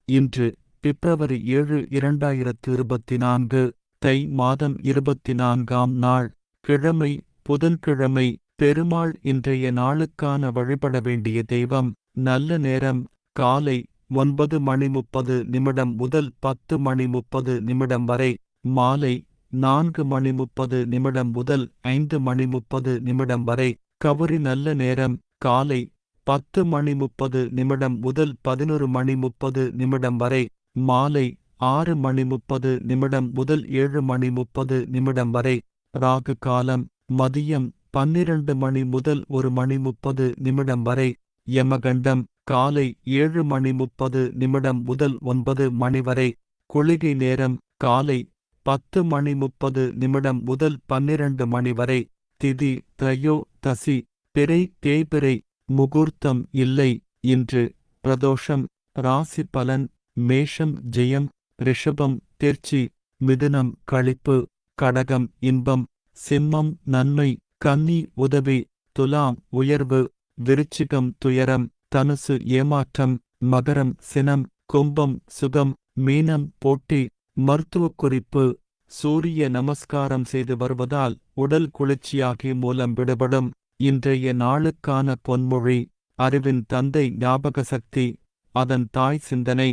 இன்று பிப்ரவரி 7 2024 தை மாதம் 24ஆம் நாள் கிழமை புதன்கிழமை. பெருமாள் இன்றைய நாளுக்கான வழிபட வேண்டிய தெய்வம். நல்ல நேரம் காலை 9:30 முதல் 10:30 வரை. மாலை 4:30 முதல் 5:30 வரை. கவுரி நல்ல நேரம் காலை 10:30 முதல் 11:30 வரை. மாலை 6:30 முதல் 7:30 வரை. ராகு காலம் மதியம் 12 முதல் 1:30 வரை. யமகண்டம் காலை 7:30 முதல் 9 வரை. குளிகை நேரம் காலை 10:30 முதல் 12 வரை. திதி திரையோதசி பிறை தேய்பிறை. முகூர்த்தம் இல்லை இன்று. பிரதோஷம். ராசி பலன். மேஷம் ஜெயம், ரிஷபம் தேர்ச்சி, மிதுனம் களிப்பு, கடகம் இன்பம், சிம்மம் நன்மை, கன்னி உதவி, துலாம் உயர்வு, விருச்சிகம் துயரம், தனுசு ஏமாற்றம், மகரம் சினம், கும்பம் சுகம், மீனம் போட்டி. மருத்துவக் குறிப்பு: சூரிய நமஸ்காரம் செய்து வருவதால் உடல் குளிர்ச்சியாகி மூலம் விடுபடும். இன்றைய நாளுக்கான பொன்மொழி: அறிவின் தந்தை ஞாபக சக்தி, அதன் தாய் சிந்தனை.